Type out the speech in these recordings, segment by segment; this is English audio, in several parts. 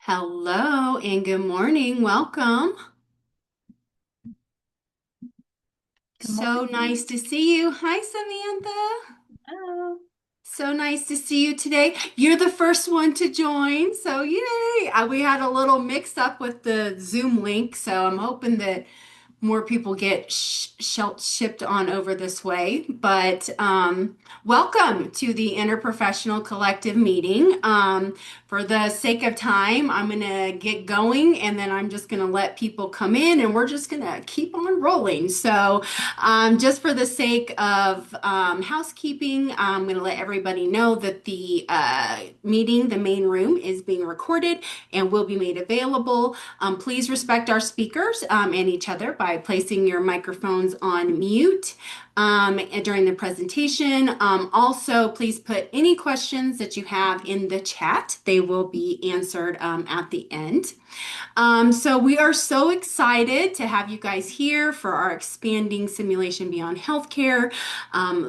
Hello and good morning. Welcome. Good So morning. nice to see you. Hi, Samantha. Hello. So nice to see you today. You're the first one to join, so yay! We had a little mix up with the Zoom link, so I'm hoping that more people get shipped on over this way. But welcome to the Interprofessional Collective Meeting. For the sake of time, I'm going to get going and then I'm just going to let people come in and we're just going to keep on rolling. So, just for the sake of housekeeping, I'm going to let everybody know that the meeting, the main room, is being recorded and will be made available. Please respect our speakers and each other by placing your microphones on mute during the presentation. Also, please put any questions that you have in the chat. They will be answered at the end. So we are so excited to have you guys here for our expanding Simulation Beyond Healthcare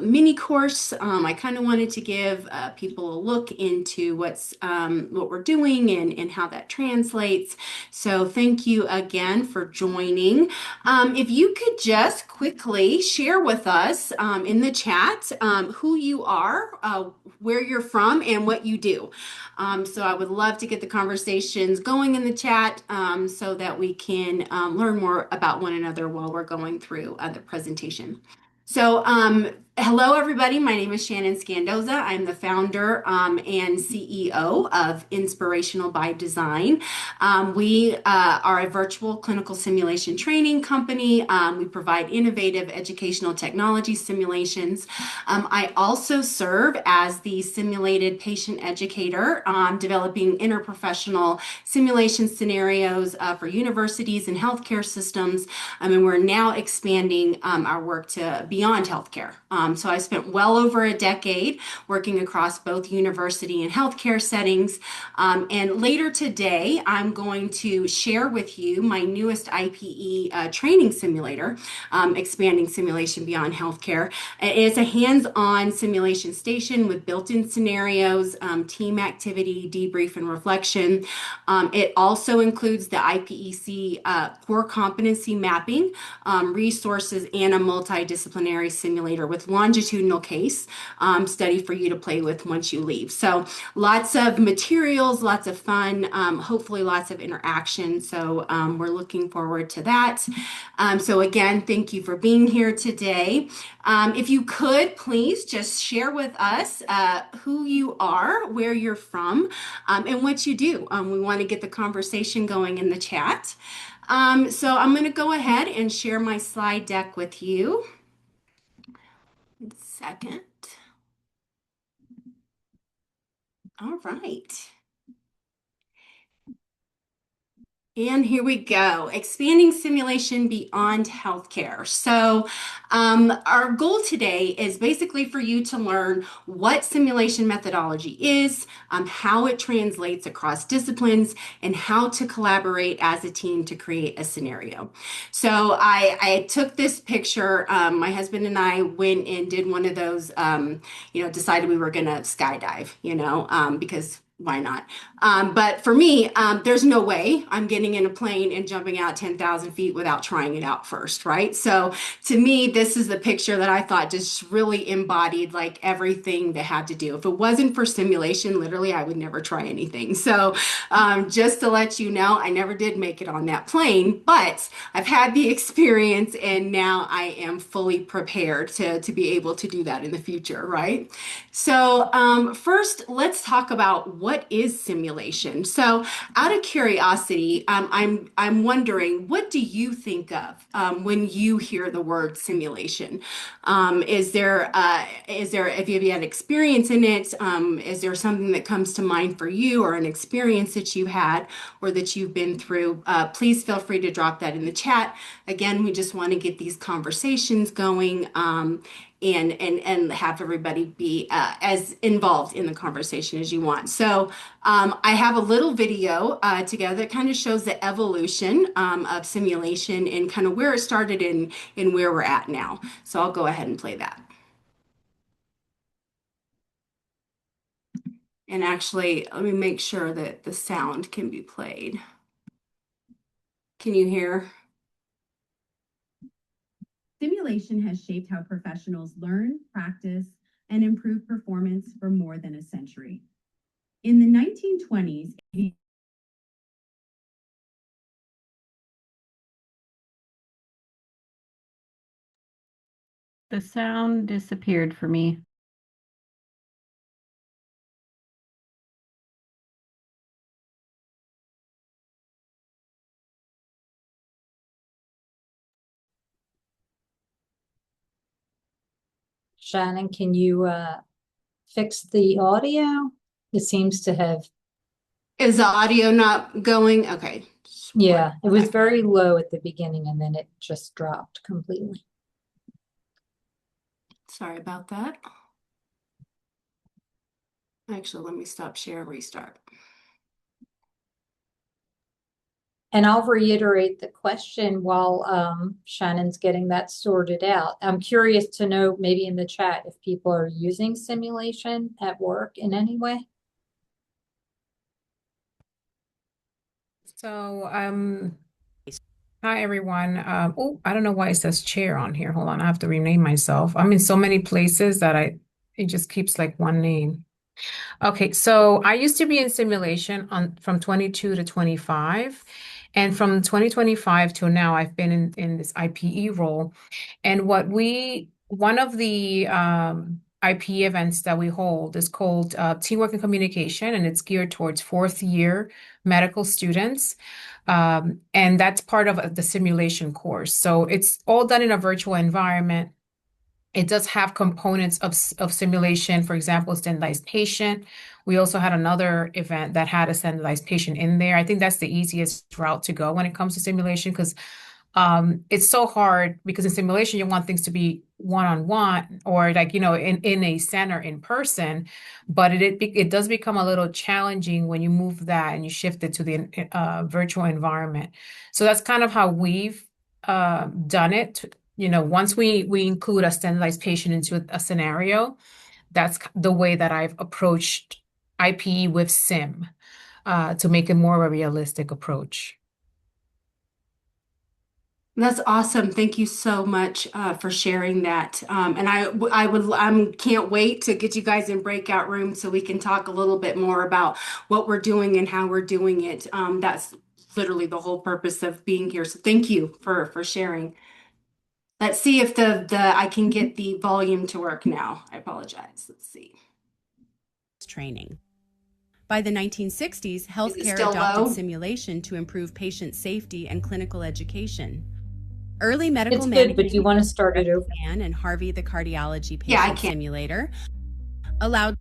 mini course. I kind of wanted to give people a look into what we're doing and how that translates. So thank you again for joining. If you could just quickly share with us in the chat who you are, where you're from, and what you do. So I would love to get the conversations going in the chat so that we can learn more about one another while we're going through the presentation. So, hello everybody. My name is Shannon Scandoza. I'm the founder and CEO of Inspirational by Design. We are a virtual clinical simulation training company. We provide innovative educational technology simulations. I also serve as the simulated patient educator, developing interprofessional simulation scenarios for universities and healthcare systems. And we're now expanding our work to beyond healthcare. So I spent well over a decade working across both university and healthcare settings. And later today, I'm going to share with you my newest IPE training simulator, expanding simulation beyond healthcare. It's a hands-on simulation station with built-in scenarios, team activity, debrief, and reflection. It also includes the IPEC core competency mapping, resources, and a multidisciplinary simulator with longitudinal case study for you to play with once you leave. So lots of materials, lots of fun, hopefully lots of interaction. So we're looking forward to that. So again, thank you for being here today. If you could please just share with us who you are, where you're from, and what you do. We want to get the conversation going in the chat. So I'm going to go ahead and share my slide deck with you. 1 second. All right. And here we go, expanding simulation beyond healthcare. So, our goal today is basically for you to learn what simulation methodology is, how it translates across disciplines, and how to collaborate as a team to create a scenario. So, I took this picture. My husband and I went and did one of those, decided we were going to skydive, because why not? But for me, there's no way I'm getting in a plane and jumping out 10,000 feet without trying it out first, right? So to me, this is the picture that I thought just really embodied like everything that had to do. If it wasn't for simulation, literally, I would never try anything. So just to let you know, I never did make it on that plane, but I've had the experience and now I am fully prepared to be able to do that in the future, right? So, first, let's talk about what is simulation. So, out of curiosity, I'm wondering, what do you think of when you hear the word simulation? If you have had experience in it, is there something that comes to mind for you, or an experience that you had or that you've been through? Please feel free to drop that in the chat. Again, we just want to get these conversations going. And have everybody be as involved in the conversation as you want. So I have a little video together that kind of shows the evolution of simulation and kind of where it started and where we're at now. So I'll go ahead and play that. And actually, let me make sure that the sound can be played. Can you hear? Simulation has shaped how professionals learn, practice, and improve performance for more than a century. In the 1920s, The sound disappeared for me. Shannon, can you fix the audio? It seems to have, Is the audio not going? Okay. yeah, it was very low at the beginning and then it just dropped completely. Sorry about that. Actually, let me stop share, restart. And I'll reiterate the question while Shannon's getting that sorted out. I'm curious to know, maybe in the chat, if people are using simulation at work in any way. So, hi everyone. Oh, I don't know why it says chair on here. Hold on, I have to rename myself. I'm in so many places that it just keeps like one name. Okay, so I used to be in simulation from 22 to 25. And from 2025 till now, I've been in this IPE role. And one of the IPE events that we hold is called Teamwork and Communication, and it's geared towards fourth year medical students. And that's part of the simulation course. So it's all done in a virtual environment. It does have components of simulation, for example, standardized patient. We also had another event that had a standardized patient in there. I think that's the easiest route to go when it comes to simulation because it's so hard because in simulation, you want things to be one-on-one or like, in a center in person, but it does become a little challenging when you move that and you shift it to the virtual environment. So that's kind of how we've done it. Once we include a standardized patient into a scenario, that's the way that I've approached IPE with sim to make it more of a realistic approach. That's awesome. Thank you so much for sharing that. And can't wait to get you guys in breakout rooms so we can talk a little bit more about what we're doing and how we're doing it. That's literally the whole purpose of being here. So thank you for sharing. Let's see if I can get the volume to work now. I apologize. Let's see. training. By the 1960s, healthcare still adopted low? simulation to improve patient safety and clinical education. Early medical It's good, management, but do you want to start it over? Ann and Harvey the cardiology patient Yeah, I can. simulator allowed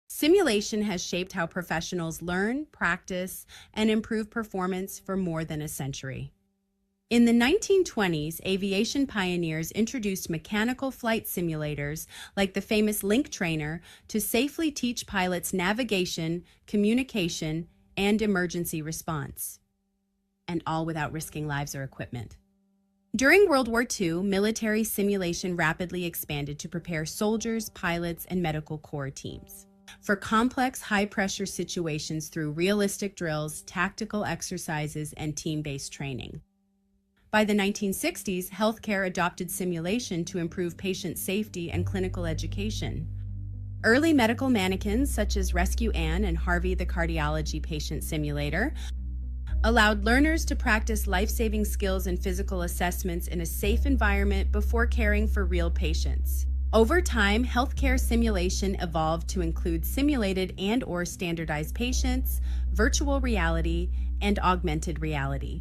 Simulation has shaped how professionals learn, practice, and improve performance for more than a century. In the 1920s, aviation pioneers introduced mechanical flight simulators like the famous Link Trainer to safely teach pilots navigation, communication, and emergency response, and all without risking lives or equipment. During World War II, military simulation rapidly expanded to prepare soldiers, pilots, and medical corps teams for complex, high-pressure situations through realistic drills, tactical exercises, and team-based training. By the 1960s, healthcare adopted simulation to improve patient safety and clinical education. Early medical mannequins, such as Rescue Ann and Harvey the cardiology patient simulator, allowed learners to practice life-saving skills and physical assessments in a safe environment before caring for real patients. Over time, healthcare simulation evolved to include simulated and/or standardized patients, virtual reality, and augmented reality,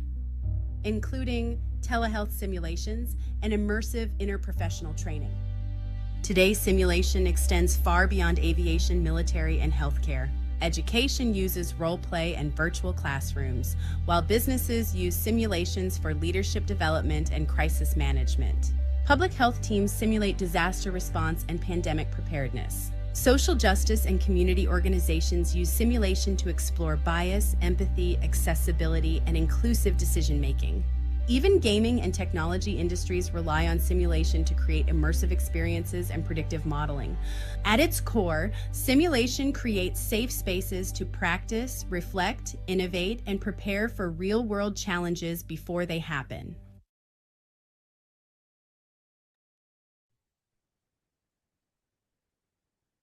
including telehealth simulations and immersive interprofessional training. Today, simulation extends far beyond aviation, military, and healthcare. Education uses role play and virtual classrooms, while businesses use simulations for leadership development and crisis management. Public health teams simulate disaster response and pandemic preparedness. Social justice and community organizations use simulation to explore bias, empathy, accessibility, and inclusive decision-making. Even gaming and technology industries rely on simulation to create immersive experiences and predictive modeling. At its core, simulation creates safe spaces to practice, reflect, innovate, and prepare for real-world challenges before they happen.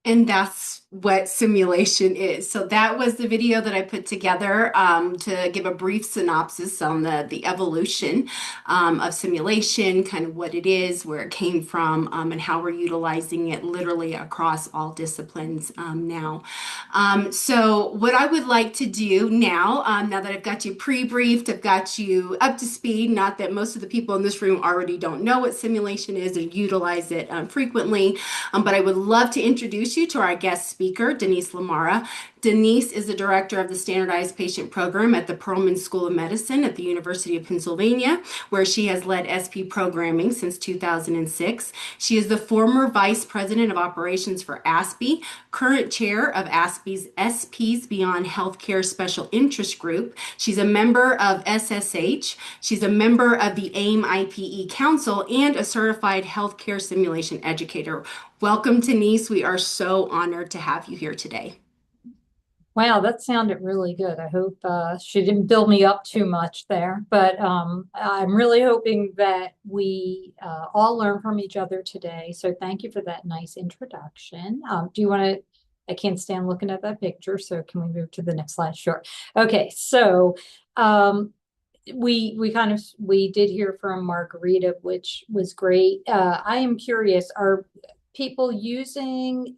And that's what simulation is. So that was the video that I put together to give a brief synopsis on the evolution of simulation, kind of what it is, where it came from, and how we're utilizing it literally across all disciplines now. So what I would like to do now, now that I've got you pre-briefed, I've got you up to speed, not that most of the people in this room already don't know what simulation is or utilize it frequently, but I would love to introduce you to our guest speaker, Denise LaMarra. Denise is the director of the Standardized Patient Program at the Perelman School of Medicine at the University of Pennsylvania, where she has led SP programming since 2006. She is the former vice president of operations for ASPE, current chair of ASPE's SPs Beyond Healthcare Special Interest Group. She's a member of SSH. She's a member of the AIM IPE Council and a certified healthcare simulation educator. Welcome, Denise. We are so honored to have you here today. Wow, that sounded really good. I hope she didn't build me up too much there, but I'm really hoping that we all learn from each other today. So thank you for that nice introduction. Do you want to, I can't stand looking at that picture, so can we move to the next slide? Sure. Okay, so we did hear from Margarita, which was great. I am curious, are people using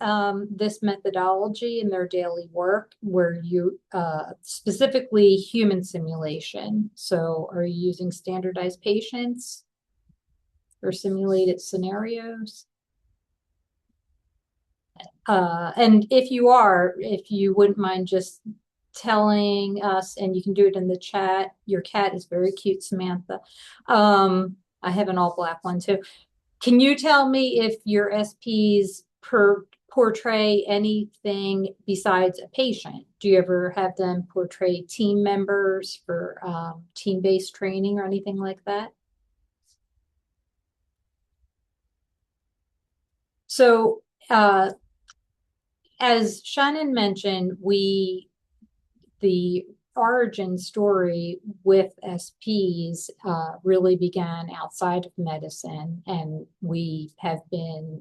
this methodology in their daily work where you specifically human simulation? So are you using standardized patients or simulated scenarios? And if you are, if you wouldn't mind just telling us, and you can do it in the chat. Your cat is very cute, Samantha. I have an all black one too. Can you tell me if your SPs portray anything besides a patient? Do you ever have them portray team members for team-based training or anything like that? So as Shannon mentioned, the origin story with SPs really began outside of medicine, and we have been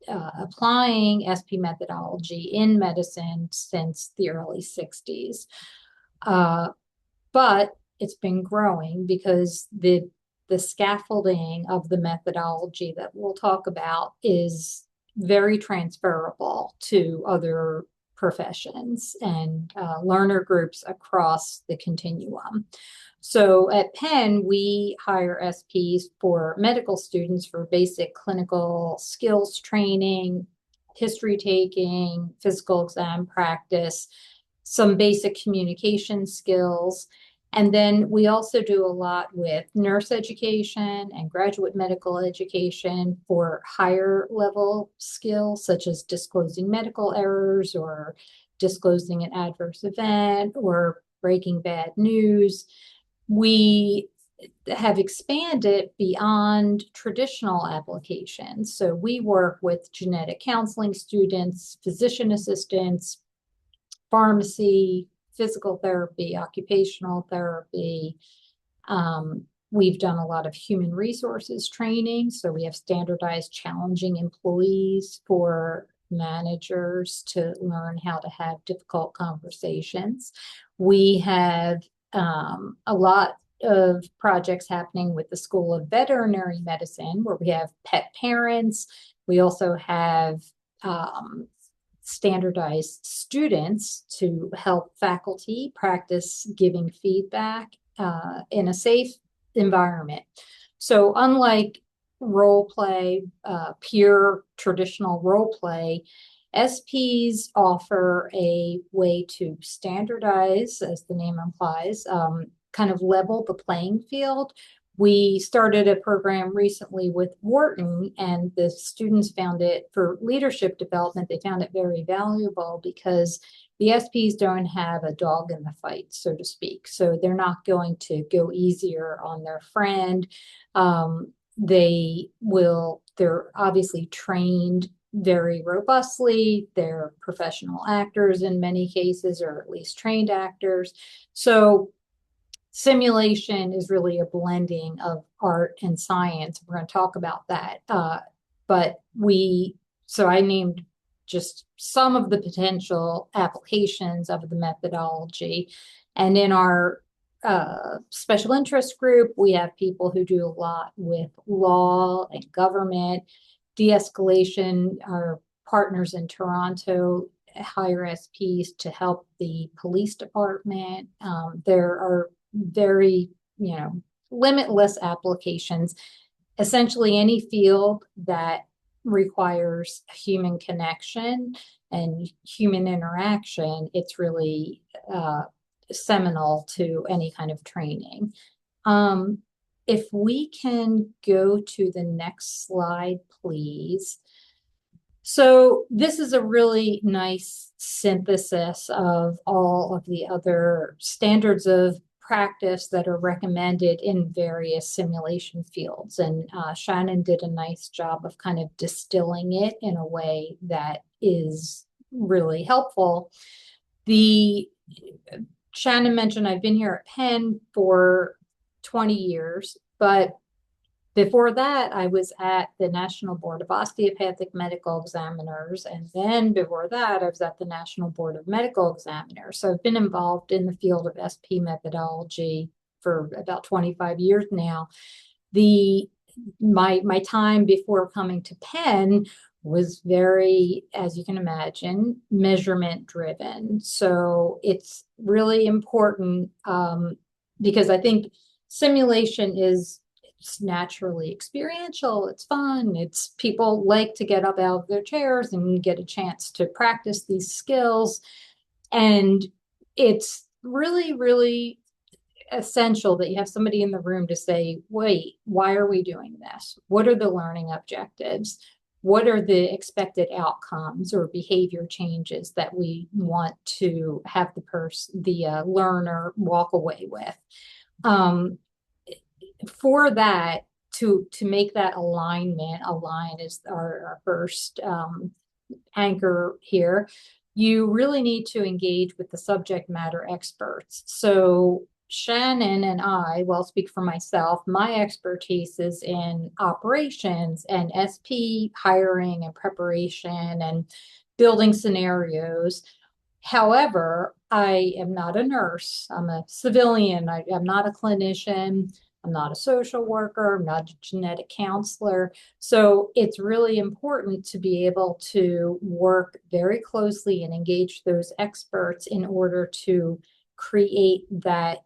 applying SP methodology in medicine since the early 60s. But it's been growing because the scaffolding of the methodology that we'll talk about is very transferable to other professions and learner groups across the continuum. So at Penn, we hire SPs for medical students for basic clinical skills training, history taking, physical exam practice, some basic communication skills. And then we also do a lot with nurse education and graduate medical education for higher level skills, such as disclosing medical errors or disclosing an adverse event or breaking bad news. We have expanded beyond traditional applications. So we work with genetic counseling students, physician assistants, pharmacy, physical therapy, occupational therapy. We've done a lot of human resources training. So we have standardized challenging employees for managers to learn how to have difficult conversations. We have a lot of projects happening with the School of Veterinary Medicine, where we have pet parents. We also have standardized students to help faculty practice giving feedback in a safe environment. So unlike role play, pure traditional role play, SPs offer a way to standardize, as the name implies, kind of level the playing field. We started a program recently with Wharton, and the students found it, for leadership development, they found it very valuable because The SPs don't have a dog in the fight, so to speak. So they're not going to go easier on their friend. They're obviously trained very robustly. They're professional actors in many cases, or at least trained actors. So simulation is really a blending of art and science. We're going to talk about that. So I named just some of the potential applications of the methodology. And in our special interest group, we have people who do a lot with law and government, de-escalation. Our partners in Toronto hire SPs to help the police department. There are very, limitless applications. Essentially, any field that requires human connection and human interaction, it's really seminal to any kind of training. If we can go to the next slide, please. So this is a really nice synthesis of all of the other standards of practice that are recommended in various simulation fields. And Shannon did a nice job of kind of distilling it in a way that is really helpful. Shannon mentioned I've been here at Penn for 20 years, but before that, I was at the National Board of Osteopathic Medical Examiners. And then before that, I was at the National Board of Medical Examiners. So I've been involved in the field of SP methodology for about 25 years now. My time before coming to Penn was very, as you can imagine, measurement driven. So it's really important because I think simulation it's naturally experiential. It's fun. It's people like to get up out of their chairs and get a chance to practice these skills. And it's really, really essential that you have somebody in the room to say, wait, why are we doing this? What are the learning objectives? What are the expected outcomes or behavior changes that we want to have the learner walk away with? For that, to make that alignment, align is our first anchor here. You really need to engage with the subject matter experts. So Shannon and I'll speak for myself, my expertise is in operations and SP hiring and preparation and building scenarios. However, I am not a nurse. I'm a civilian. I'm not a clinician. I'm not a social worker. I'm not a genetic counselor. So it's really important to be able to work very closely and engage those experts in order to create that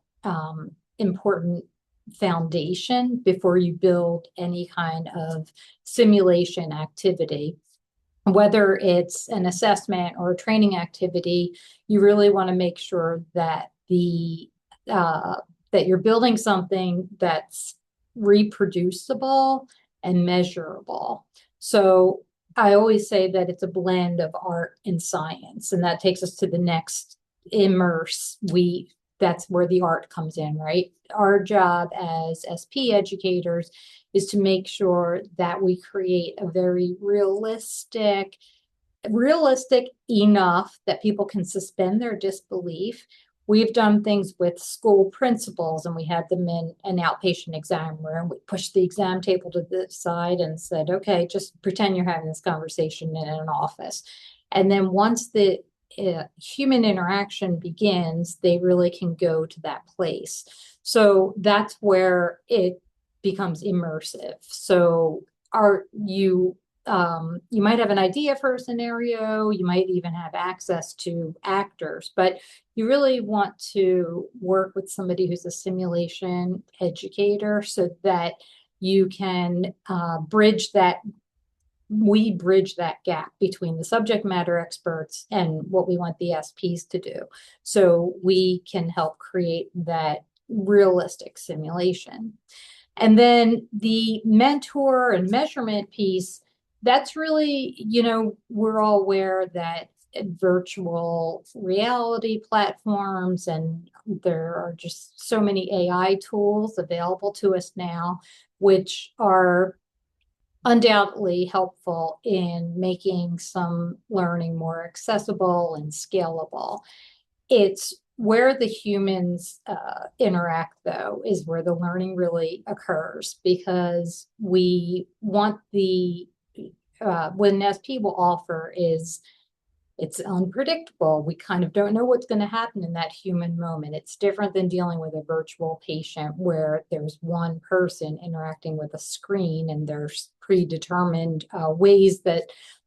important foundation before you build any kind of simulation activity. Whether it's an assessment or a training activity, you really want to make sure that that you're building something that's reproducible and measurable. So I always say that it's a blend of art and science, and that takes us to the next immerse. That's where the art comes in, right? Our job as SP educators is to make sure that we create a very realistic enough that people can suspend their disbelief. We've done things with school principals, and we had them in an outpatient exam room. We pushed the exam table to the side and said, okay, just pretend you're having this conversation in an office. And then once the human interaction begins, they really can go to that place. So that's where it becomes immersive. So you might have an idea for a scenario, you might even have access to actors, but you really want to work with somebody who's a simulation educator so that you can bridge that gap between the subject matter experts and what we want the SPs to do. So we can help create that realistic simulation. And then the mentor and measurement piece, that's really, we're all aware that virtual reality platforms, and there are just so many AI tools available to us now, which are undoubtedly helpful in making some learning more accessible and scalable. It's where the humans interact, though, is where the learning really occurs, because we want what an SP will offer is it's unpredictable. We kind of don't know what's going to happen in that human moment. It's different than dealing with a virtual patient where there's one person interacting with a screen and there's predetermined ways that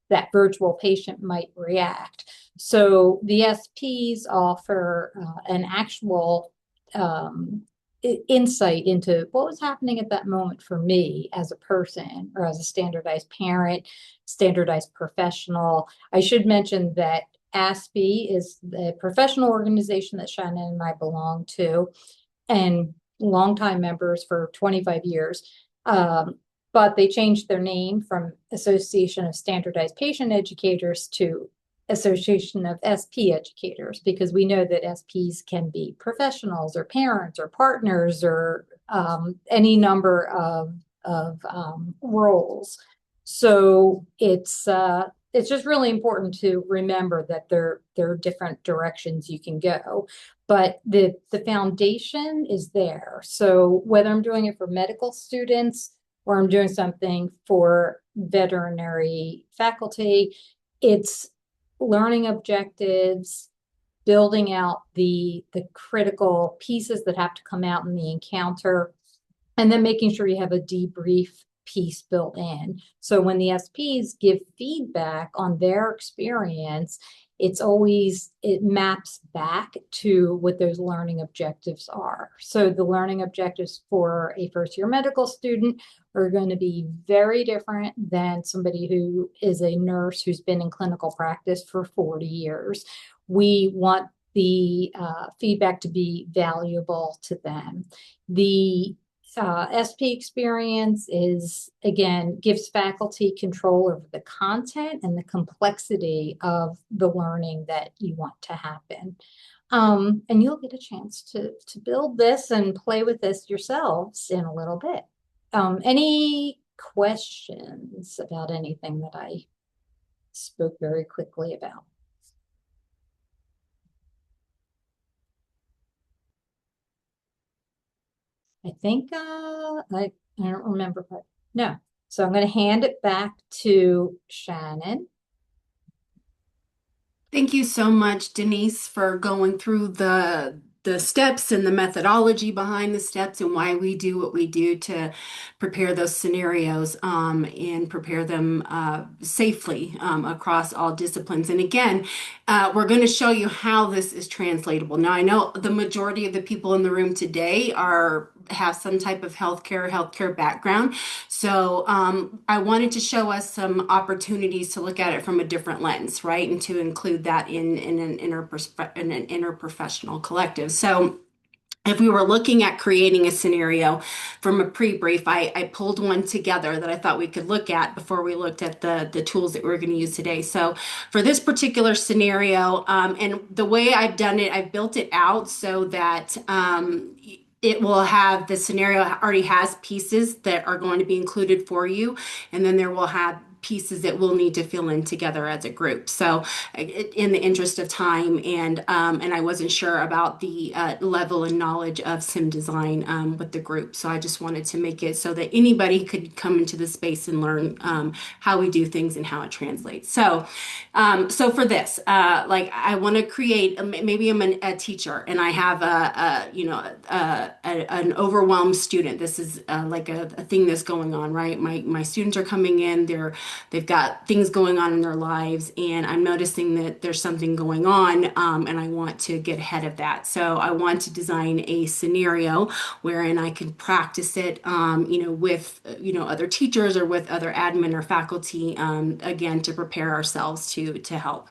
that virtual patient might react. So the SPs offer an actual insight into what was happening at that moment for me as a person, or as a standardized parent, standardized professional. I should mention that ASPE is the professional organization that Shannon and I belong to, and longtime members for 25 years. But they changed their name from Association of Standardized Patient Educators to Association of SP Educators, because we know that SPs can be professionals or parents or partners or any number of roles. So it's just really important to remember that there are different directions you can go, but the foundation is there. So whether I'm doing it for medical students or I'm doing something for veterinary faculty, it's learning objectives, building out the critical pieces that have to come out in the encounter, and then making sure you have a debrief piece built in. So when the SPs give feedback on their experience, it maps back to what those learning objectives are. So the learning objectives for a first-year medical student are going to be very different than somebody who is a nurse who's been in clinical practice for 40 years. We want the feedback to be valuable to them. The SP experience gives faculty control over the content and the complexity of the learning that you want to happen. And you'll get a chance to build this and play with this yourselves in a little bit. Any questions about anything that I spoke very quickly about? I think I don't remember, but no. So I'm going to hand it back to Shannon. Thank you so much, Denise, for going through the steps and the methodology behind the steps and why we do what we do to prepare those scenarios and prepare them safely across all disciplines. And again, we're going to show you how this is translatable. Now, I know the majority of the people in the room today have some type of healthcare background. So I wanted to show us some opportunities to look at it from a different lens, right? And to include that in an interprofessional collective. So if we were looking at creating a scenario from a pre-brief, I pulled one together that I thought we could look at before we looked at the tools that we're going to use today. So for this particular scenario, and the way I've done it, I've built it out so that it will have, the scenario already has pieces that are going to be included for you, and then there will have pieces that we'll need to fill in together as a group. So in the interest of time, and I wasn't sure about the level and knowledge of sim design with the group. So I just wanted to make it so that anybody could come into the space and learn how we do things and how it translates. So for this, like I want to create, maybe I'm a teacher and I have an overwhelmed student. This is like a thing that's going on, right? My students are coming in, they've got things going on in their lives, and I'm noticing that there's something going on, and I want to get ahead of that. So I want to design a scenario wherein I can practice it, with, other teachers or with other admin or faculty, again, to prepare ourselves to help.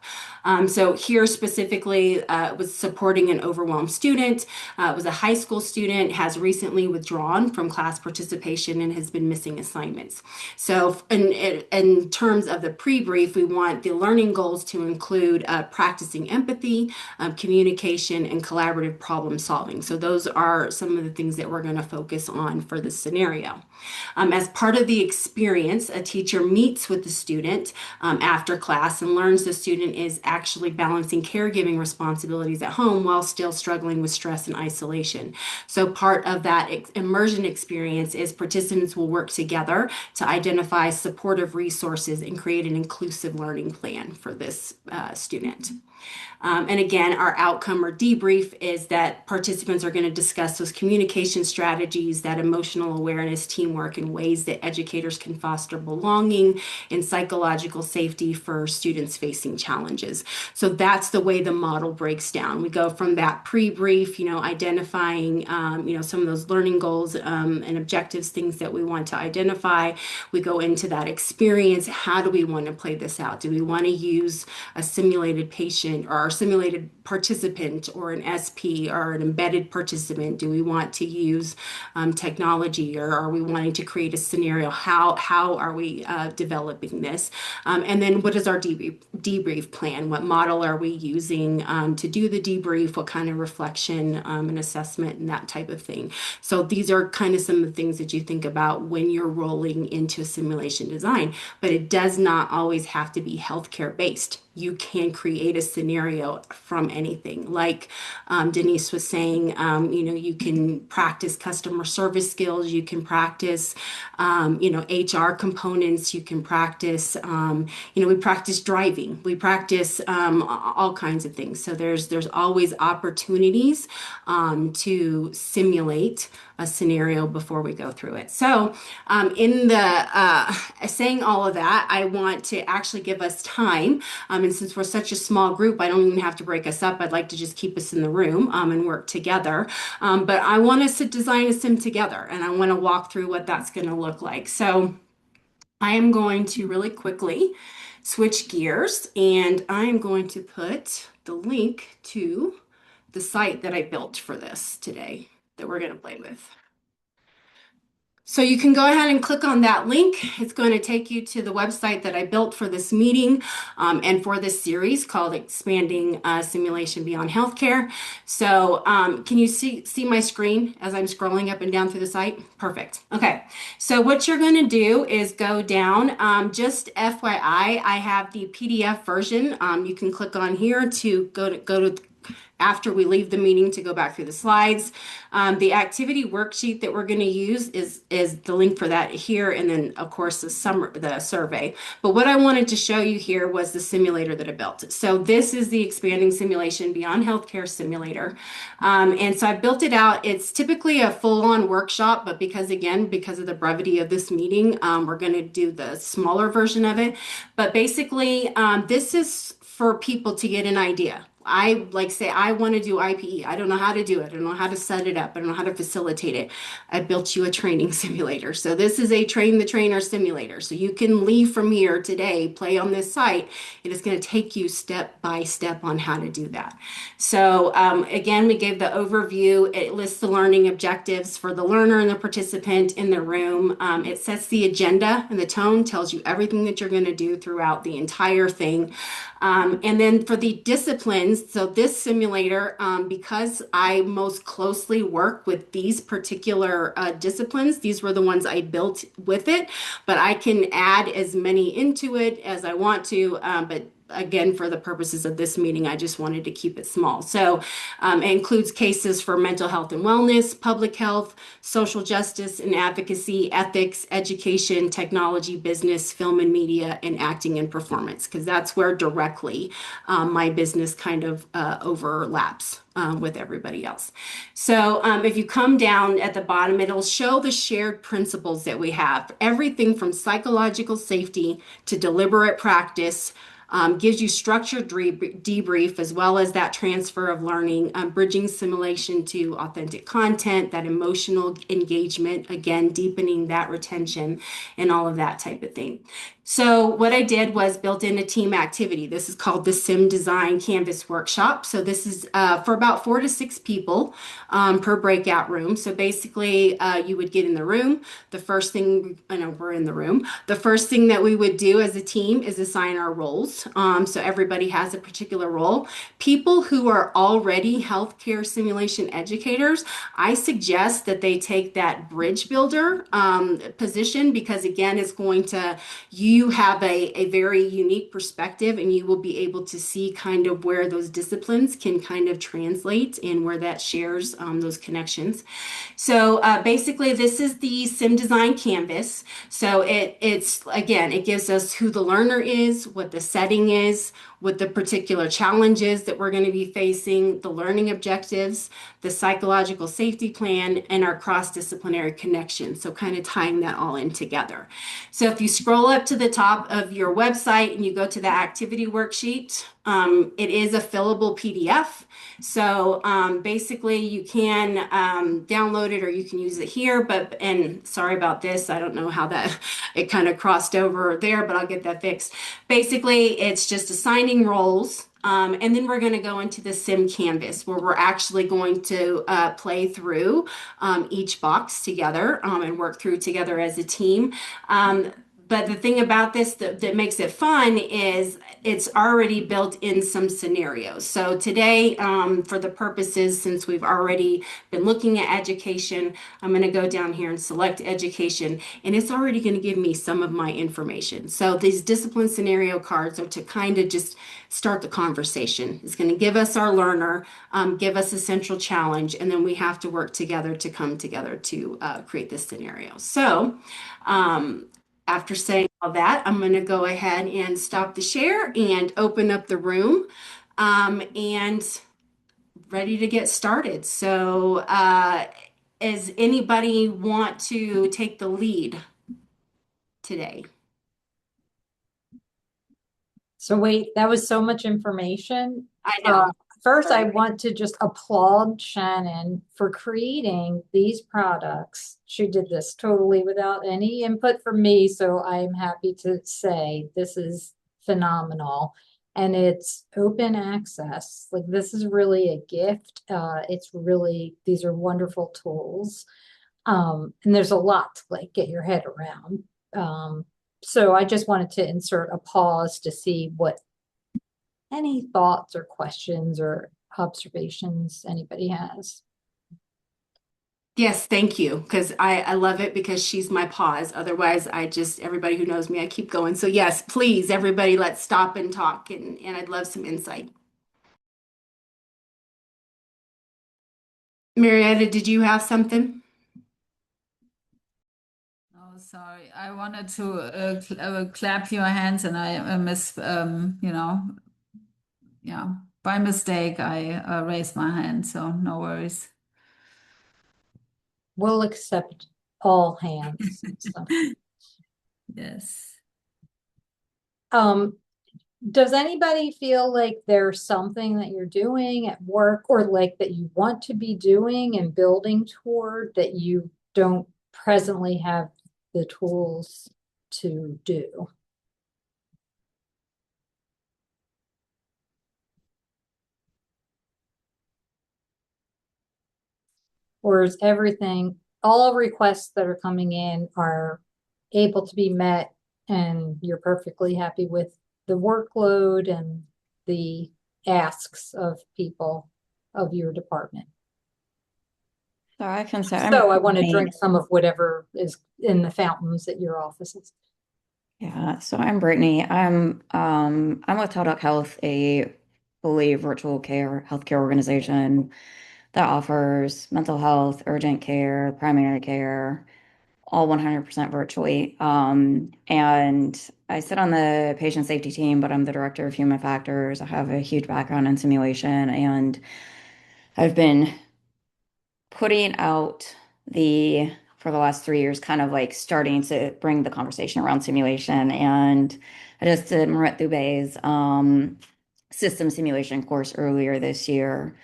So here specifically was supporting an overwhelmed student. It was a high school student, has recently withdrawn from class participation and has been missing assignments. So, and in terms of the pre-brief, we want the learning goals to include practicing empathy, communication, and collaborative problem solving. So those are some of the things that we're going to focus on for this scenario. As part of the experience, a teacher meets with the student after class and learns the student is actually balancing caregiving responsibilities at home while still struggling with stress and isolation. So part of that immersion experience is participants will work together to identify supportive resources and create an inclusive learning plan for this student. And again, our outcome or debrief is that participants are going to discuss those communication strategies, that emotional awareness, teamwork, and ways that educators can foster belonging and psychological safety for students facing challenges. So that's the way the model breaks down. We go from that pre-brief, identifying, some of those learning goals and objectives, things that we want to identify. We go into that experience. How do we want to play this out? Do we want to use a simulated patient or simulated participant or an SP or an embedded participant? Do we want to use technology, or are we wanting to create a scenario? How are we developing this? And then what is our debrief plan? What model are we using to do the debrief? What kind of reflection and assessment and that type of thing? So these are kind of some of the things that you think about when you're rolling into a simulation design, but it does not always have to be healthcare based. You can create a scenario from anything. Like Denise was saying, you can practice customer service skills, you can practice, HR components, you can practice, we practice driving, we practice all kinds of things. So there's always opportunities to simulate a scenario before we go through it. So in the saying all of that, I want to actually give us time. And since we're such a small group, I don't even have to break us up. I'd like to just keep us in the room and work together. But I want us to design a sim together, and I want to walk through what that's going to look like. So I am going to really quickly switch gears, and I am going to put the link to the site that I built for this today that we're going to play with. So you can go ahead and click on that link. It's going to take you to the website that I built for this meeting and for this series called Expanding Simulation Beyond Healthcare. So can you see my screen as I'm scrolling up and down through the site? Perfect. Okay. So what you're going to do is go down. Just FYI, I have the PDF version. You can click on here to go to after we leave the meeting to go back through the slides. The activity worksheet that we're going to use is the link for that here, and then of course the survey. But what I wanted to show you here was the simulator that I built. So this is the Expanding Simulation Beyond Healthcare simulator. And so I built it out. It's typically a full-on workshop, but because of the brevity of this meeting, we're going to do the smaller version of it. But basically, this is for people to get an idea. I want to do IPE. I don't know how to do it. I don't know how to set it up. I don't know how to facilitate it. I built you a training simulator. So this is a train the trainer simulator. So you can leave from here today, play on this site. It is going to take you step by step on how to do that. So again, we gave the overview. It lists the learning objectives for the learner and the participant in the room. It sets the agenda and the tone, tells you everything that you're going to do throughout the entire thing. And then for the disciplines, so this simulator, because I most closely work with these particular disciplines, these were the ones I built with it, but I can add as many into it as I want to, but again, for the purposes of this meeting, I just wanted to keep it small. So it includes cases for mental health and wellness, public health, social justice and advocacy, ethics, education, technology, business, film and media, and acting and performance, because that's where directly my business kind of overlaps with everybody else. So if you come down at the bottom, it'll show the shared principles that we have. Everything from psychological safety to deliberate practice, gives you structured debrief as well as that transfer of learning, bridging simulation to authentic content, that emotional engagement, again, deepening that retention and all of that type of thing. So what I did was built in a team activity. This is called the Sim Design Canvas Workshop. So this is for about 4 to 6 people per breakout room. So basically, you would get in the room. The first thing, I know we're in the room. The first thing that we would do as a team is assign our roles. So everybody has a particular role. People who are already healthcare simulation educators, I suggest that they take that bridge builder position because again, it's going to you have a very unique perspective and you will be able to see kind of where those disciplines can kind of translate and where that shares those connections. So basically, this is the sim design canvas. So it's again, it gives us who the learner is, what the setting is, what the particular challenges that we're going to be facing, the learning objectives, the psychological safety plan, and our cross-disciplinary connection. So kind of tying that all in together. So if you scroll up to the top of your website and you go to the activity worksheet, it is a fillable PDF. So basically you can download it or you can use it here, and sorry about this. I don't know how that, it kind of crossed over there, but I'll get that fixed. Basically, it's just assigning roles. And then we're going to go into the sim canvas where we're actually going to play through each box together and work through together as a team. But the thing about this that makes it fun is it's already built in some scenarios. So today, for the purposes, since we've already been looking at education, I'm going to go down here and select education, and it's already going to give me some of my information. So these discipline scenario cards are to kind of just start the conversation. It's going to give us our learner, give us a central challenge, and then we have to work together to come together to create this scenario. So, after saying all that, I'm going to go ahead and stop the share and open up the room and ready to get started. So, does anybody want to take the lead today? So wait, that was so much information. I know. First, I want to just applaud Shannon for creating these products. She did this totally without any input from me, so I'm happy to say this is phenomenal. And it's open access. Like this is really a gift. It's really, these are wonderful tools. And there's a lot to like get your head around. So I just wanted to insert a pause to see what any thoughts or questions or observations anybody has. Yes, thank you. Because I love it because she's my pause. Otherwise, everybody who knows me, I keep going. So, yes, please, everybody, let's stop and talk. And I'd love some insight. Marietta, did you have something? Oh, sorry. I wanted to clap your hands and I yeah, by mistake, I raised my hand, so no worries. We'll accept all hands. So. Yes. Does anybody feel like there's something that you're doing at work or like that you want to be doing and building toward that you don't presently have the tools to do? Or is everything, all requests that are coming in are able to be met and you're perfectly happy with the workload and the asks of people of your department? So I can say So I want to drink some of whatever is in the fountains at your offices. Yeah, so I'm Brittany. I'm with Teladoc Health, a fully virtual care healthcare organization that offers mental health, urgent care, primary care, all 100% virtually. And I sit on the patient safety team, but I'm the director of human factors. I have a huge background in simulation, and I've been putting out for the last 3 years, kind of like starting to bring the conversation around simulation. And I just did Marit Dubé's system simulation course earlier this year.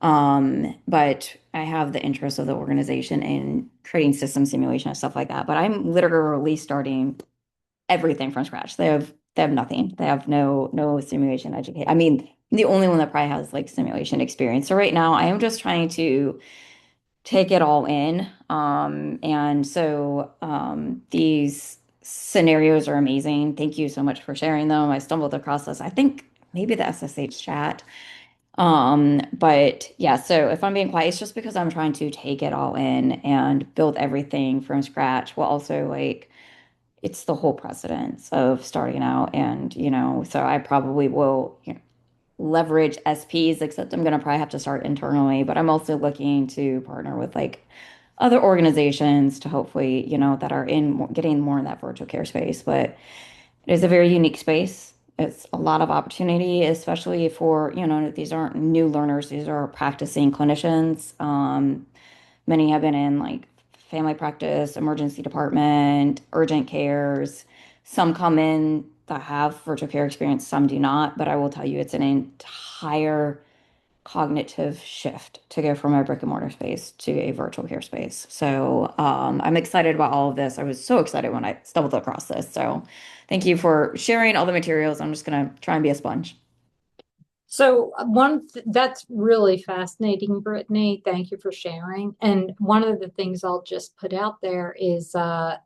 But I have the interest of the organization in creating system simulation and stuff like that. But I'm literally starting everything from scratch. They have nothing. They have no simulation education. I mean, the only one that probably has like simulation experience. So right now I am just trying to take it all in. And so these scenarios are amazing. Thank you so much for sharing them. I stumbled across this, I think maybe the SSH chat. But yeah, so if I'm being quiet, it's just because I'm trying to take it all in and build everything from scratch while also like it's the whole precedence of starting out. And, so I probably will, leverage SPs, except I'm going to probably have to start internally, but I'm also looking to partner with like other organizations to hopefully, that are getting more in that virtual care space. But it is a very unique space. It's a lot of opportunity, especially for, these aren't new learners, these are practicing clinicians. Many have been in like family practice, emergency department, urgent cares. Some come in that have virtual care experience, some do not. But I will tell you, it's an entire cognitive shift to go from a brick and mortar space to a virtual care space. So I'm excited about all of this. I was so excited when I stumbled across this. So thank you for sharing all the materials. I'm just going to try and be a sponge. So that's really fascinating, Brittany. Thank you for sharing. And one of the things I'll just put out there is, I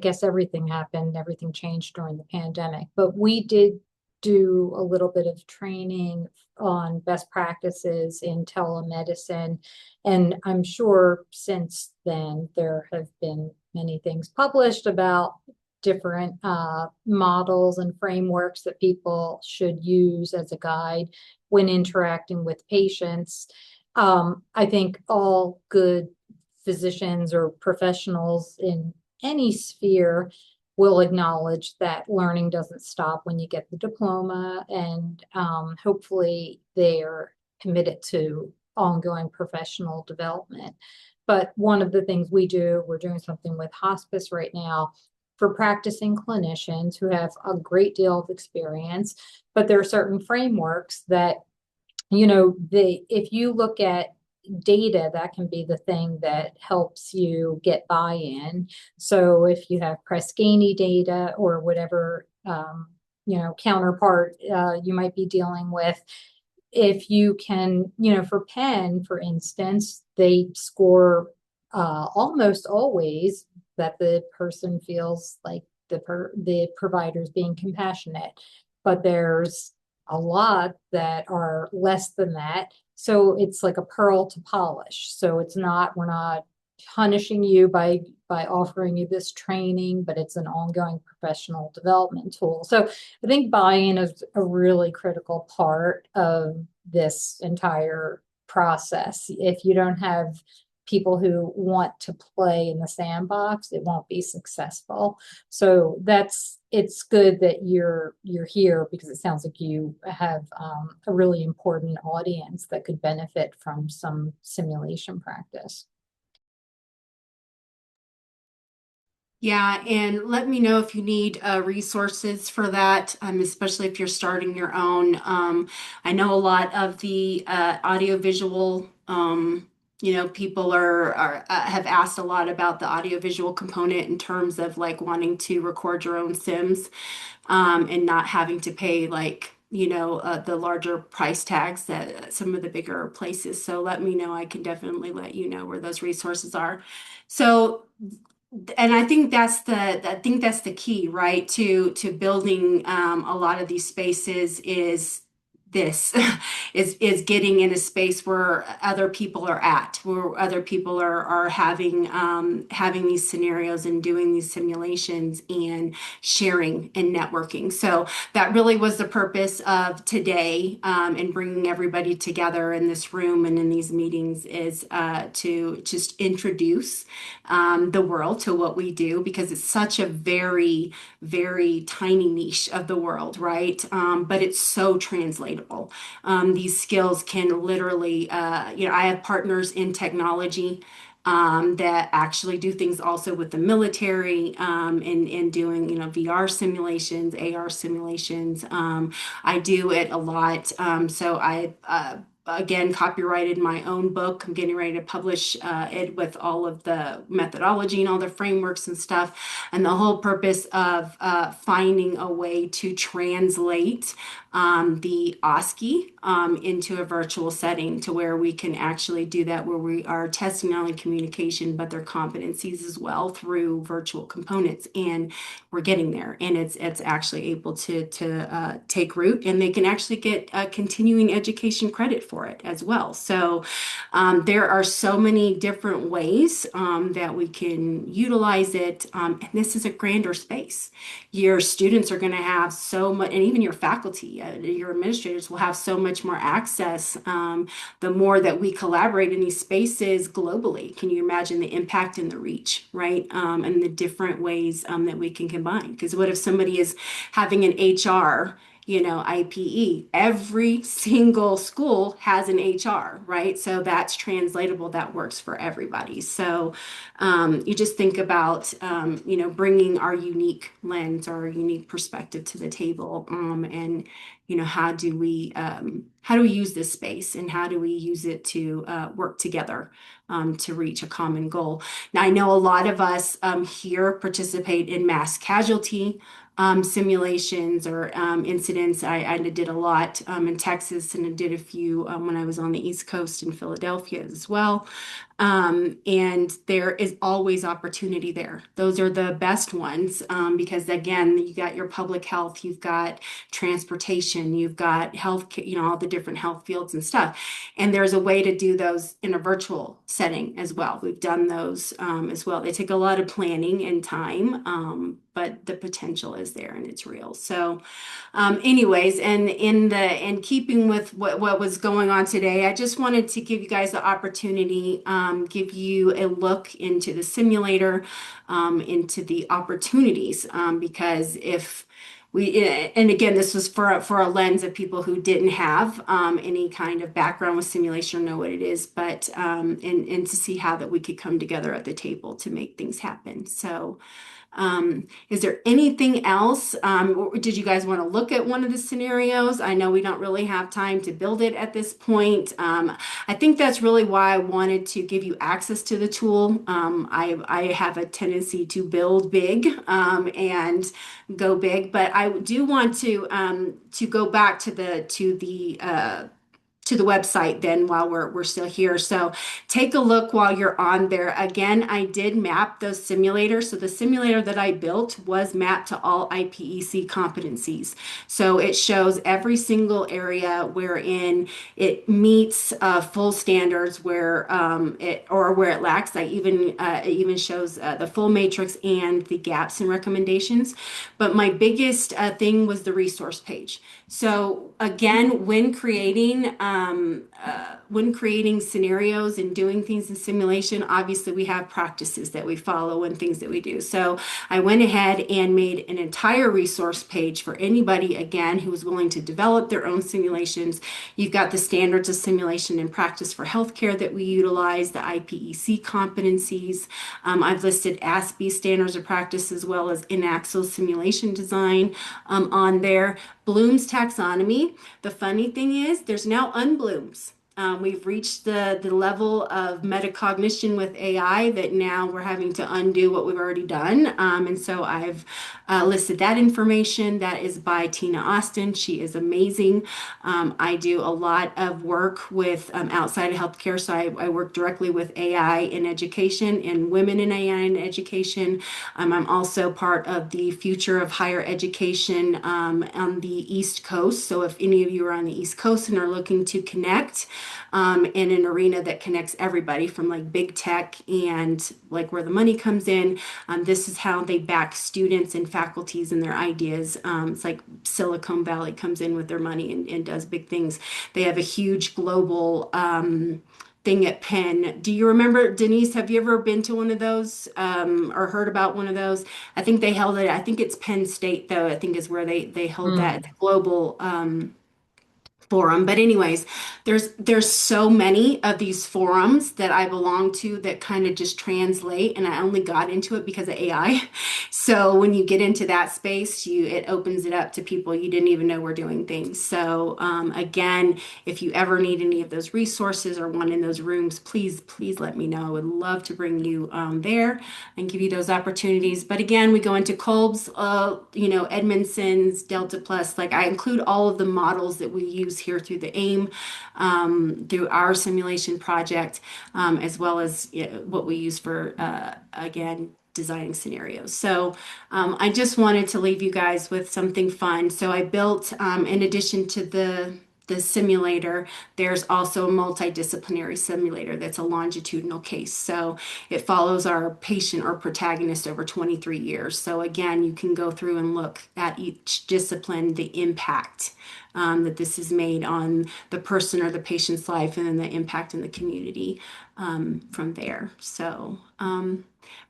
guess everything happened, everything changed during the pandemic, but we did do a little bit of training on best practices in telemedicine. And I'm sure since then there have been many things published about different models and frameworks that people should use as a guide when interacting with patients. I think all good physicians or professionals in any sphere will acknowledge that learning doesn't stop when you get the diploma, and hopefully they're committed to ongoing professional development. But one of the things we're doing something with hospice right now for practicing clinicians who have a great deal of experience, but there are certain frameworks that, if you look at data, that can be the thing that helps you get buy-in. So if you have Press Ganey data or whatever, counterpart you might be dealing with, if you can, for Penn, for instance, they score almost always that the person feels like the provider's being compassionate, but there's a lot that are less than that. So it's like a pearl to polish. So we're not punishing you by offering you this training, but it's an ongoing professional development tool. So I think buy-in is a really critical part of this entire process. If you don't have people who want to play in the sandbox, it won't be successful. So it's good that you're here, because it sounds like you have a really important audience that could benefit from some simulation practice. Yeah, and let me know if you need resources for that, especially if you're starting your own. I know a lot of the audiovisual, people are have asked a lot about the audiovisual component in terms of like wanting to record your own sims, and not having to pay like, the larger price tags that some of the bigger places. So let me know. I can definitely let you know where those resources are. So, and I think that's the key, right? To building a lot of these spaces is this is getting in a space where other people are at, where other people are having these scenarios and doing these simulations and sharing and networking. So that really was the purpose of today, and bringing everybody together in this room and in these meetings is to just introduce the world to what we do, because it's such a very, very tiny niche of the world, right? But it's so translatable. These skills can literally, I have partners in technology that actually do things also with the military, and doing, VR simulations, AR simulations. I do it a lot. So I again, copyrighted my own book. I'm getting ready to publish it with all of the methodology and all the frameworks and stuff. And the whole purpose of finding a way to translate the OSCE into a virtual setting to where we can actually do that, where we are testing not only communication, but their competencies as well through virtual components. And we're getting there, and it's actually able to take root, and they can actually get continuing education credit for it as well. So there are so many different ways that we can utilize it, and this is a grander space. Your students are going to have so much, and even your faculty, your administrators will have so much more access the more that we collaborate in these spaces globally. Can you imagine the impact and the reach, right? And the different ways that we can combine? Because what if somebody is having an HR, IPE? Every single school has an HR, right? So that's translatable. That works for everybody. So you just think about, bringing our unique lens, our unique perspective to the table, and how do we use this space, and how do we use it to work together to reach a common goal? Now, I know a lot of us here participate in mass casualty simulations or incidents. I did a lot in Texas, and I did a few when I was on the East Coast in Philadelphia as well. And there is always opportunity there. Those are the best ones because, again, you got your public health, you've got transportation, you've got health, all the different health fields and stuff. And there's a way to do those in a virtual setting as well. We've done those as well. They take a lot of planning and time, but the potential is there and it's real. So anyways, and in keeping with what was going on today, I just wanted to give you guys the opportunity, give you a look into the simulator, into the opportunities, because if and again, this was for a lens of people who didn't have any kind of background with simulation or know what it is, but and to see how that we could come together at the table to make things happen. So is there anything else? Did you guys want to look at one of the scenarios? I know we don't really have time to build it at this point. I think that's really why I wanted to give you access to the tool. I have a tendency to build big and go big, but I do want to go back to the website then while we're still here. So take a look while you're on there. Again, I did map those simulators. So the simulator that I built was mapped to all IPEC competencies. So it shows every single area wherein it meets full standards, where where it lacks. It even shows the full matrix and the gaps and recommendations. But my biggest thing was the resource page. So again, when creating scenarios and doing things in simulation, obviously we have practices that we follow and things that we do. So I went ahead and made an entire resource page for anybody, again, who was willing to develop their own simulations. You've got the standards of simulation and practice for healthcare that we utilize, the IPEC competencies. I've listed ASPE standards of practice as well as in-axle simulation design on there. Bloom's taxonomy. The funny thing is there's now unblooms. We've reached the level of metacognition with AI that now we're having to undo what we've already done. And so I've listed that information. That is by Tina Austin. She is amazing. I do a lot of work with outside of healthcare. So I work directly with AI in education and women in AI in education. I'm also part of the future of higher education on the East Coast. So if any of you are on the East Coast and are looking to connect, in an arena that connects everybody from like big tech and like where the money comes in. This is how they back students and faculties and their ideas. It's like Silicon Valley comes in with their money and does big things. They have a huge global thing at Penn. Do you remember, Denise, have you ever been to one of those or heard about one of those? I think they held it, I think it's Penn State though, I think is where they hold that. It's global forum. But anyways, there's so many of these forums that I belong to that kind of just translate, and I only got into it because of AI. So when you get into that space, it opens it up to people you didn't even know were doing things. So again, if you ever need any of those resources or one in those rooms, please let me know. I would love to bring you there and give you those opportunities. But again, we go into Kolb's, Edmondson's, Delta Plus. Like, I include all of the models that we use here through the AIM, through our simulation project, as well as what we use for, again, designing scenarios. So I just wanted to leave you guys with something fun. So I built, in addition to the simulator, there's also a multidisciplinary simulator that's a longitudinal case. So it follows our patient or protagonist over 23 years. So again, you can go through and look at each discipline, the impact that this has made on the person or the patient's life, and then the impact in the community from there. So,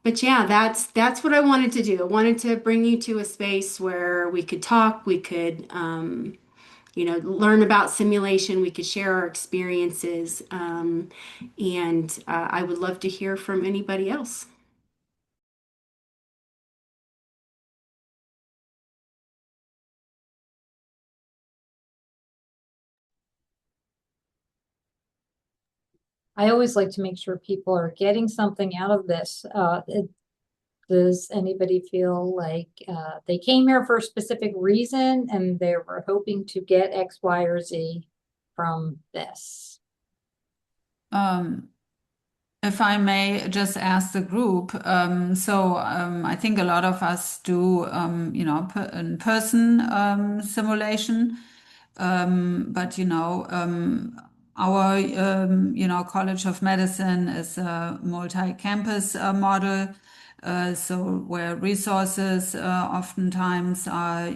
but yeah, that's what I wanted to do. I wanted to bring you to a space where we could talk, we could learn about simulation, we could share our experiences, and I would love to hear from anybody else. I always like to make sure people are getting something out of this. Does anybody feel like they came here for a specific reason and they were hoping to get X, Y, or Z from this? If I may just ask the group, I think a lot of us do, in-person simulation, but our College of Medicine is a multi-campus model, so where resources oftentimes are,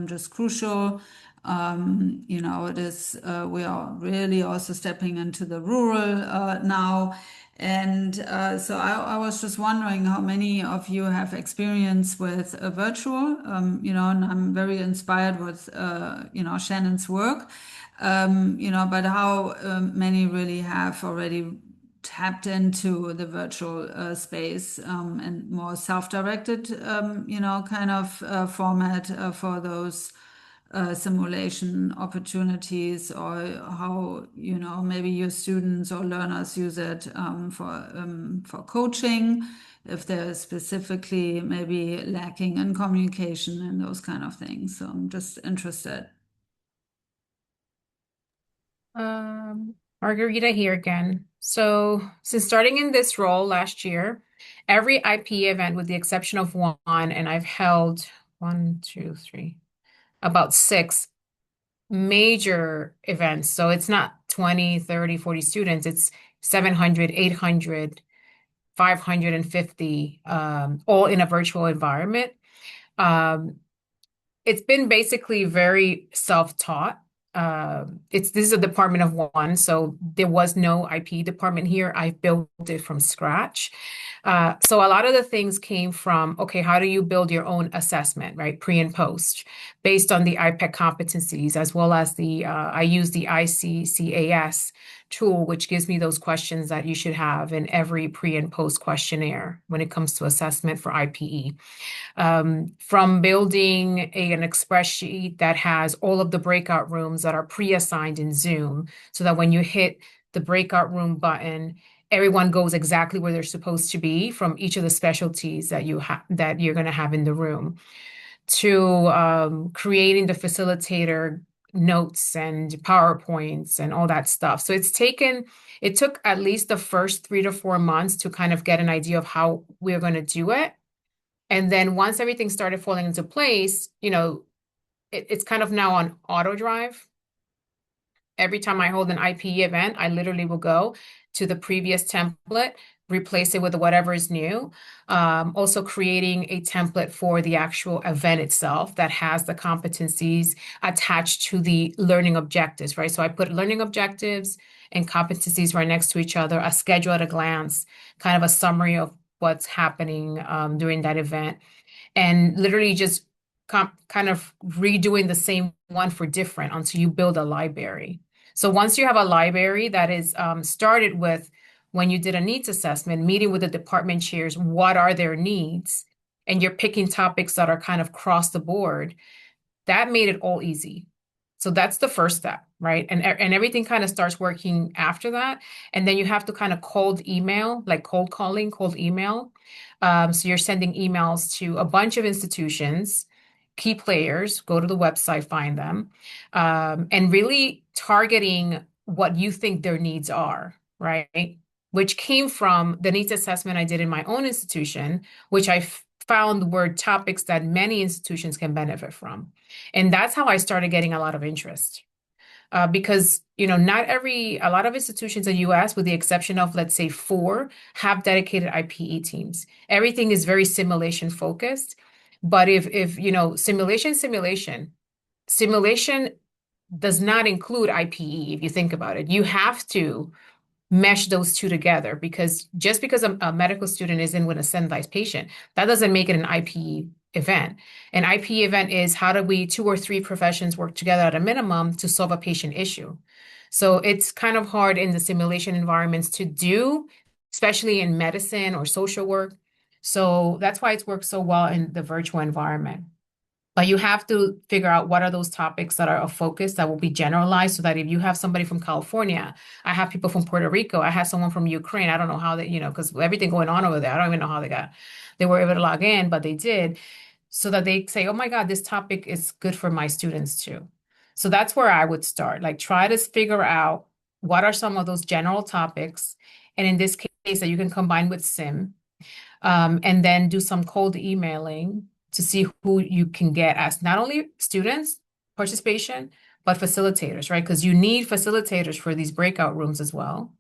just crucial. It is, we are really also stepping into the rural now. And so I was just wondering how many of you have experience with virtual, and I'm very inspired with, Shannon's work, but how many really have already tapped into the virtual space and more self-directed, kind of format for those simulation opportunities, or how maybe your students or learners use it for coaching, if they're specifically maybe lacking in communication and those kind of things. So I'm just interested. Margarita here again. So since starting in this role last year, every IPE event with the exception of one, and I've held about 6 major events. So it's not 20, 30, 40 students, it's 700, 800, 550, all in a virtual environment. It's been basically very self-taught. This is a department of one, so there was no IPE department here. I built it from scratch. So a lot of the things came from, okay, how do you build your own assessment, right? Pre and post, based on the IPEC competencies, as well as I use the ICCAS tool, which gives me those questions that you should have in every pre and post questionnaire when it comes to assessment for IPE. From building an express sheet that has all of the breakout rooms that are pre-assigned in Zoom, so that when you hit the breakout room button, everyone goes exactly where they're supposed to be from each of the specialties that you're going to have in the room, to creating the facilitator notes and PowerPoints and all that stuff. So it took at least the first 3 to 4 months to kind of get an idea of how we're going to do it. And then once everything started falling into place, it's kind of now on auto drive. Every time I hold an IPE event, I literally will go to the previous template, replace it with whatever is new. Also creating a template for the actual event itself that has the competencies attached to the learning objectives, right? So I put learning objectives and competencies right next to each other, a schedule at a glance, kind of a summary of what's happening during that event, and literally just kind of redoing the same one for different until you build a library. So once you have a library that is started with when you did a needs assessment, meeting with the department chairs, what are their needs? And you're picking topics that are kind of across the board, that made it all easy. So that's the first step, right? And everything kind of starts working after that. And then you have to kind of cold email, like cold calling, cold email. So you're sending emails to a bunch of institutions, key players, go to the website, find them, and really targeting what you think their needs are, right? Which came from the needs assessment I did in my own institution, which I found were topics that many institutions can benefit from. And that's how I started getting a lot of interest. Because, a lot of institutions in the US, with the exception of, let's say, 4, have dedicated IPE teams. Everything is very simulation focused. But if simulation does not include IPE, if you think about it. You have to mesh those two together, because just because a medical student isn't with a sensitized patient, that doesn't make it an IPE event. An IPE event is, how do we 2 or 3 professions work together at a minimum to solve a patient issue? So it's kind of hard in the simulation environments to do, especially in medicine or social work. So that's why it's worked so well in the virtual environment. But you have to figure out what are those topics that are of focus that will be generalized, so that if you have somebody from California, I have people from Puerto Rico, I have someone from Ukraine, I don't know how they, because everything going on over there, I don't even know how they were able to log in, but they did, so that they say, oh my God, this topic is good for my students too. So that's where I would start. Like, try to figure out what are some of those general topics. And in this case, that you can combine with SIM, and then do some cold emailing to see who you can get as not only students participation, but facilitators, right? Because you need facilitators for these breakout rooms as well.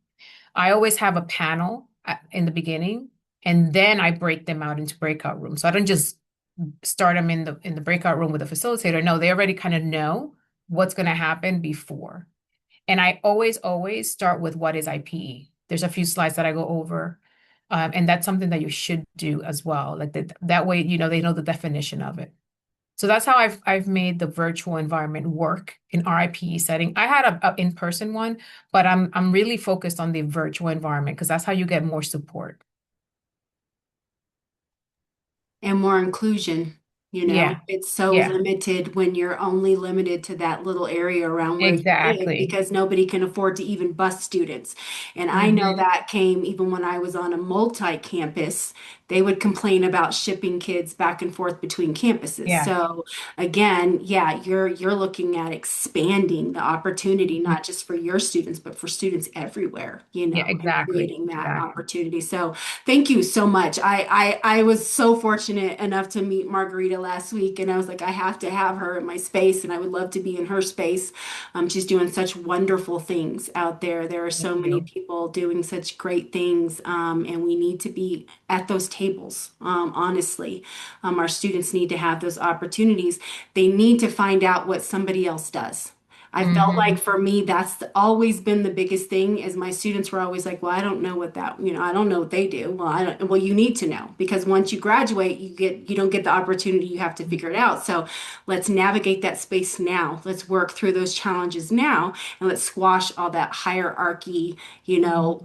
I always have a panel in the beginning, and then I break them out into breakout rooms. So I don't just start them in the breakout room with a facilitator. No, they already kind of know what's going to happen before. And I always start with, what is IPE? There's a few slides that I go over. And that's something that you should do as well. Like that way, they know the definition of it. So that's how I've made the virtual environment work in RIPE setting. I had a in-person one, but I'm really focused on the virtual environment, because that's how you get more support. And more inclusion. Yeah. It's so Yeah. limited when you're only limited to that little area around where you live, Exactly. because nobody can afford to even bus students. And I know Mm-hmm. that came even when I was on a multi-campus. They would complain about shipping kids back and forth between campuses. Yeah. So again, yeah, you're looking at expanding the opportunity, not just for your students, but for students everywhere, Yeah, and exactly. creating that Exactly. opportunity. So thank you so much. I was so fortunate enough to meet Margarita last week, and I was like, I have to have her in my space, and I would love to be in her space. She's doing such wonderful things out there. There are Thank so many you. people doing such great things, and we need to be at those tables. Honestly, our students need to have those opportunities. They need to find out what somebody else does. I felt Mm-hmm. like for me, that's always been the biggest thing, is my students were always like, well, I don't know what that, I don't know what they do. Well, I don't, well, you need to know, because once you graduate, you don't get the opportunity, you have to figure it out. So let's navigate that space now. Let's work through those challenges now, and let's squash all that hierarchy,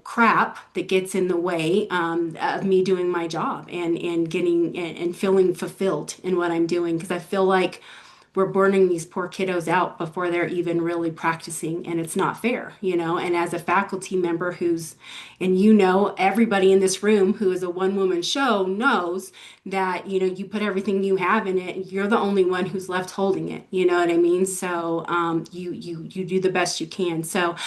crap that gets in the way, of me doing my job, and getting and feeling fulfilled in what I'm doing. Because I feel like we're burning these poor kiddos out before they're even really practicing, and it's not fair. And as a faculty member and everybody in this room who is a one-woman show knows that, you put everything you have in it, and you're the only one who's left holding it. You know what I mean? So you do the best you can. So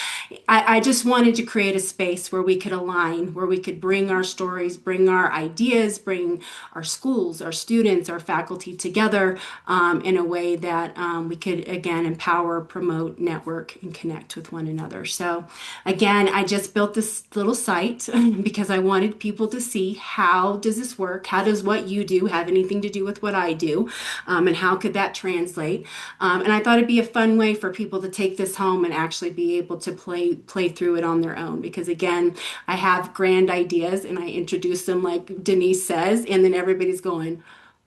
I just wanted to create a space where we could align, where we could bring our stories, bring our ideas, bring our schools, our students, our faculty together, in a way that, we could, again, empower, promote, network, and connect with one another. So again, I just built this little site because I wanted people to see, how does this work? How does what you do have anything to do with what I do? And how could that translate? And I thought it'd be a fun way for people to take this home and actually be able to play through it on their own. Because again, I have grand ideas, and I introduce them like Denise says, and then everybody's going,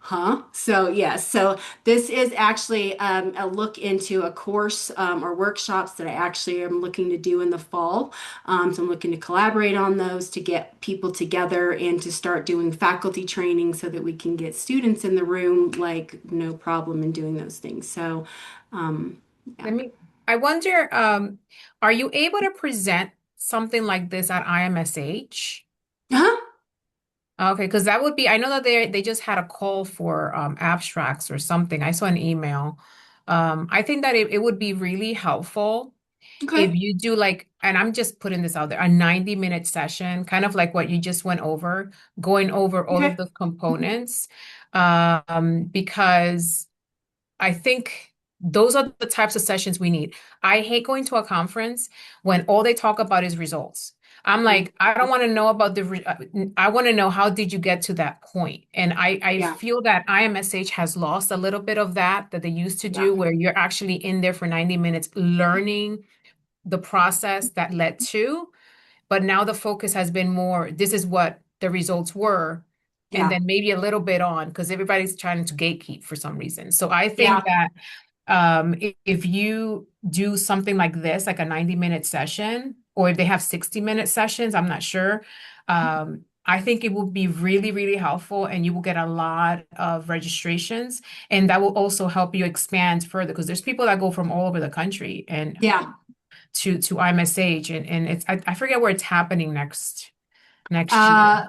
Huh? So yes, so this is actually a look into a course or workshops that I actually am looking to do in the fall. So I'm looking to collaborate on those to get people together and to start doing faculty training so that we can get students in the room like no problem in doing those things. So yeah. Let me, I wonder, are you able to present something like this at IMSH? Huh? Okay, because that would be, I know that they just had a call for abstracts or something. I saw an email. I think that it would be really helpful if Okay. you do like, and I'm just putting this out there, a 90-minute session, kind of like what you just went over, going over all of Okay. the components. Because I think those are the types of sessions we need. I hate going to a conference when all they talk about is results. I'm Mm, like, I don't want to know about I want to know how did you get to that point? And I yeah. feel that IMSH has lost a little bit of that they used to Yeah. do, where you're actually in there for 90 minutes learning the process that led to. But now the focus has been more, this is what the results were, and Yeah. then maybe a little bit on, because everybody's trying to gatekeep for some reason. So I think Yeah. that if you do something like this, like a 90-minute session, or if they have 60-minute sessions, I'm not sure. I think it will be really, really helpful, and you will get a lot of registrations, and that will also help you expand further, because there's people that go from all over the country and Yeah. to IMSH, and it's I forget where it's happening next year. Uh,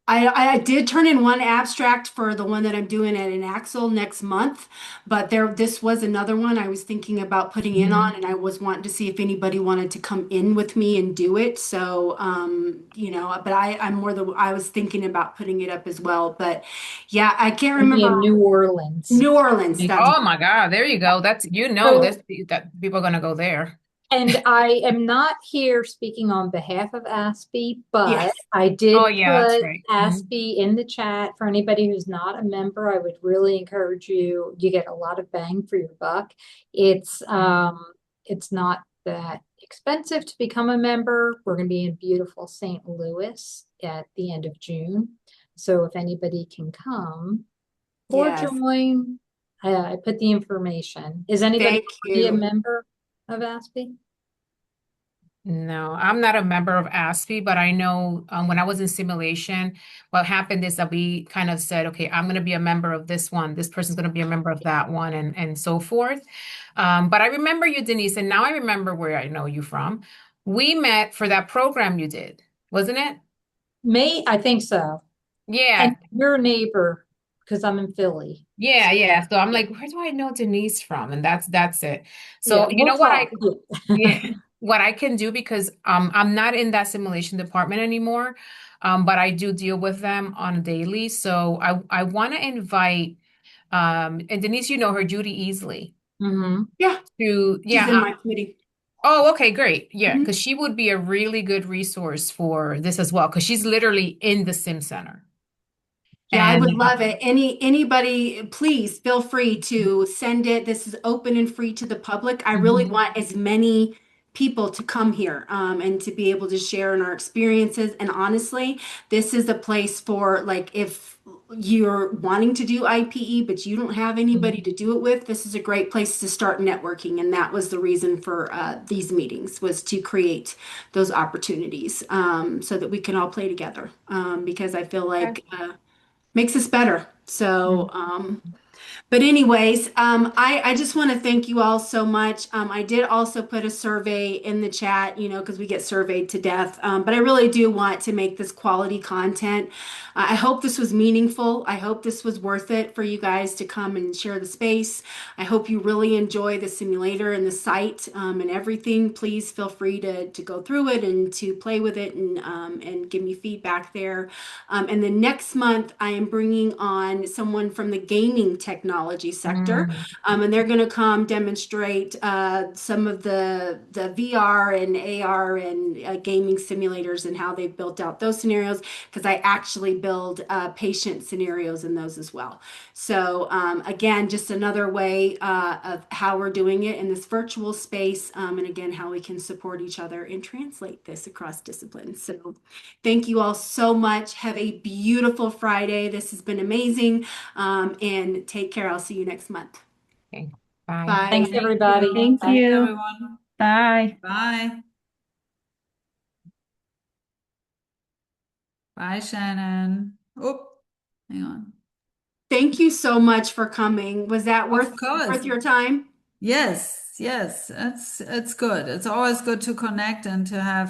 I did turn in one abstract for the one that I'm doing at an Axel next month, but this was another one I was thinking about putting in on, Mhm. and I was wanting to see if anybody wanted to come in with me and do it. So, but I was thinking about putting it up as well. But yeah, I can't Gonna be remember in New Orleans. New Orleans. That's Oh my God, there you go. That's So that people are gonna go there. And I am not here speaking on behalf of ASPE, but yes. I Oh did yeah, that's put right. Mhm. ASPE in the chat. For anybody who's not a member, I would really encourage you. You get a lot of bang for your buck. It's not that expensive to become a member. We're going to be in beautiful St. Louis at the end of June. So if anybody can come or Yes. join, I put the information. Is anybody Thank already a you. member of ASPE? No, I'm not a member of ASPE, but I know when I was in simulation, what happened is that we kind of said, okay, I'm going to be a member of this one. This person's going to be a member of that one, and so forth. But I remember you, Denise, and now I remember where I know you from. We met for that program you did, wasn't it? May, I think so. And Yeah, your neighbor, because I'm in Philly. yeah, yeah. So I'm Yeah, like, where do I know Denise from? And that's it. yeah, So you we'll know what talk. Yeah. yeah, what I can do, because I'm not in that simulation department anymore, but I do deal with them on a daily. So I want to invite and Denise, you know her, Judy Easley, Hmm. Yeah. to She's in yeah. my committee. Oh, okay, great. Yeah, Mhm. because she would be a really good resource for this as well, because she's literally in the Sim Center. Yeah, I And would love it. Anybody, please feel free to send it. This is open and free to the public. I really Mhm. want as many people to come here and to be able to share in our experiences. And honestly, this is a place for like if you're wanting to do IPE, but you don't have anybody to do it with, this is a great place to start networking. And that was the reason for these meetings was to create those opportunities so that we can all play together. Because I feel Okay. like makes us better. So, Mhm. but anyways, I just want to thank you all so much. I did also put a survey in the chat, because we get surveyed to death. But I really do want to make this quality content. I hope this was meaningful. I hope this was worth it for you guys to come and share the space. I hope you really enjoy the simulator and the site and everything. Please feel free to go through it and to play with it and give me feedback there. And then next month, I am bringing on someone from the gaming technology sector. And they're going to come demonstrate some of the VR and AR and gaming simulators and how they've built out those scenarios, because I actually build patient scenarios in those as well. So again, just another way of how we're doing it in this virtual space, and again, how we can support each other and translate this across disciplines. So thank you all so much. Have a beautiful Friday. This has been amazing. And take care. I'll see you next month. Okay, bye. Bye. Thanks, everybody. Thank Bye. you. everyone. Bye. Bye. Bye, Shannon. Oh, hang on. Thank you so much for coming. Was that Of worth course. your time? Yes, it's good. It's always good to connect and to have